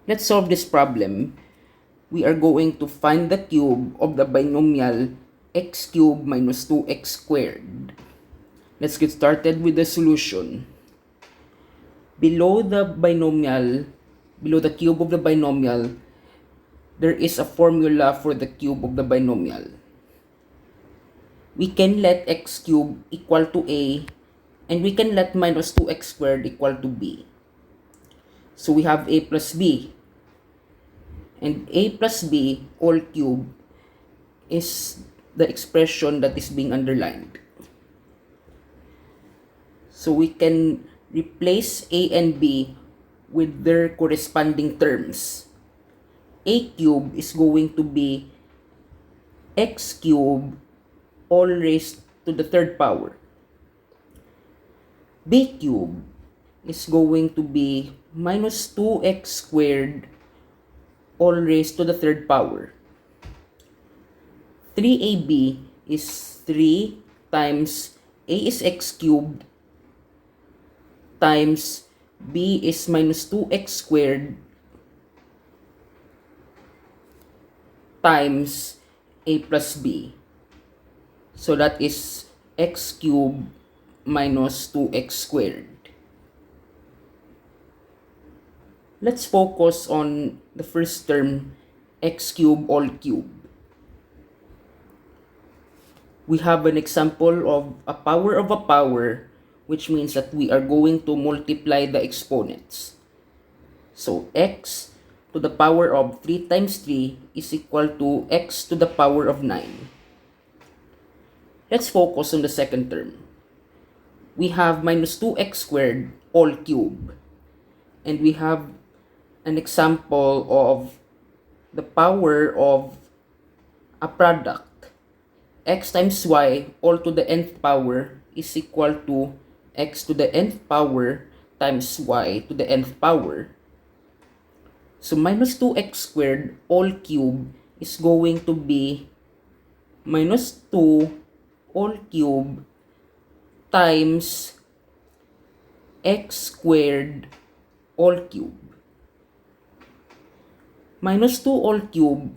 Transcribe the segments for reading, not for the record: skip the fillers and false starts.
Let's solve this problem. We are going to find the cube of the binomial x cubed minus 2x squared. Let's get started with the solution. Below the cube of the binomial, there is a formula for the cube of the binomial. We can let x cubed equal to a, and we can let minus 2x squared equal to b. So we have a plus b. And a plus b all cube is the expression that is being underlined. So we can replace a and b with their corresponding terms. A cube is going to be x cube all raised to the third power. B cube is going to be minus 2x squared all raised to the third power. 3ab is 3 times a is x cubed times b is minus 2x squared times a plus b. So that is x cubed minus 2x squared. Let's focus on the first term, x cubed all cube. We have an example of a power, which means that we are going to multiply the exponents. So x to the power of 3 times 3 is equal to x to the power of 9. Let's focus on the second term. We have minus 2x squared all cube. And we have an example of the power of a product. X times y all to the nth power is equal to x to the nth power times y to the nth power. So minus 2x squared all cube is going to be minus 2 all cube times x squared all cube. Minus 2 all cube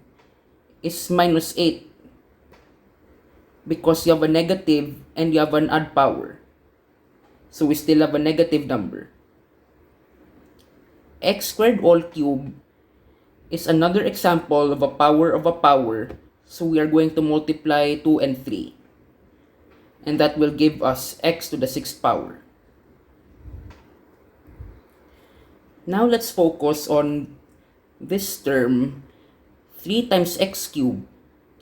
is minus 8 because you have a negative and you have an odd power. So we still have a negative number. X squared all cube is another example of a power. So we are going to multiply 2 and 3. And that will give us x to the 6th power. Now let's focus on this term, 3 times x cubed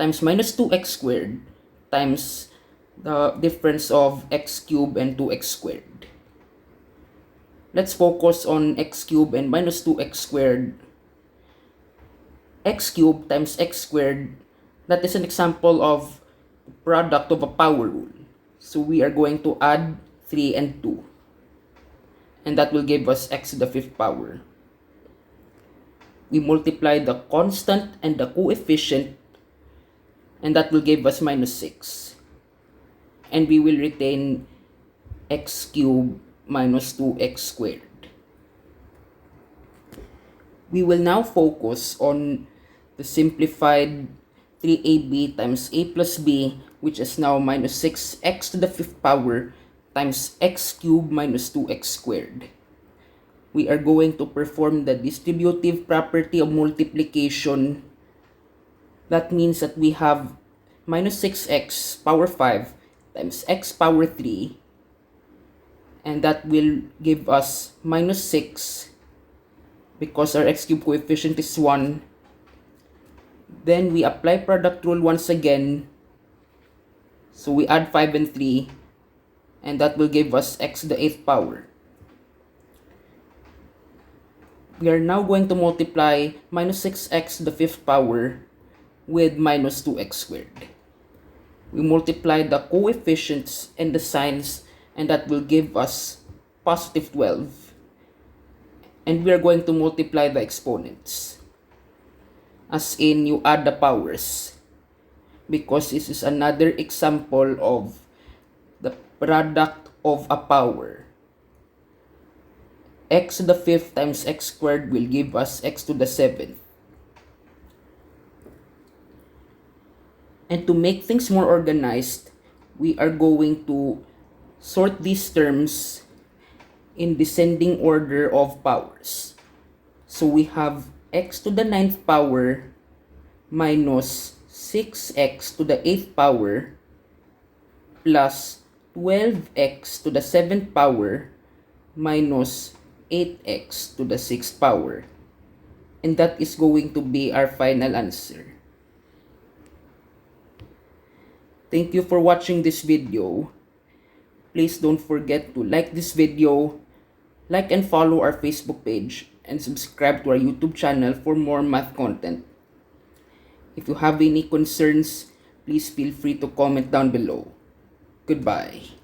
times minus 2x squared times the difference of x cubed and 2x squared. Let's focus on x cubed and minus 2x squared. X cubed times x squared, that is an example of product of a power rule. So we are going to add 3 and 2. And that will give us x to the 5th power. We multiply the constant and the coefficient, and that will give us minus 6. And we will retain x cubed minus 2x squared. We will now focus on the simplified 3ab times a plus b, which is now minus 6x to the 5th power times x cubed minus 2x squared. We are going to perform the distributive property of multiplication. That means that we have minus 6x power 5 times x power 3, and that will give us minus 6 because our x cubed coefficient is 1. Then we apply product rule once again. So we add 5 and 3, and that will give us x to the 8th power. We are now going to multiply minus 6x to the 5th power with minus 2x squared. We multiply the coefficients and the signs, and that will give us positive 12. And we are going to multiply the exponents. As in, you add the powers. Because this is another example of the product of a power. x to the 5th times x squared will give us x to the 7th. And to make things more organized, we are going to sort these terms in descending order of powers. So we have x to the 9th power minus 6x to the 8th power plus 12x to the 7th power minus 8x to the 6th power. And that is going to be our final answer. Thank you for watching this video. Please don't forget to like this video, like and follow our Facebook page, and subscribe to our YouTube channel for more math content. If you have any concerns, please feel free to comment down below. Goodbye.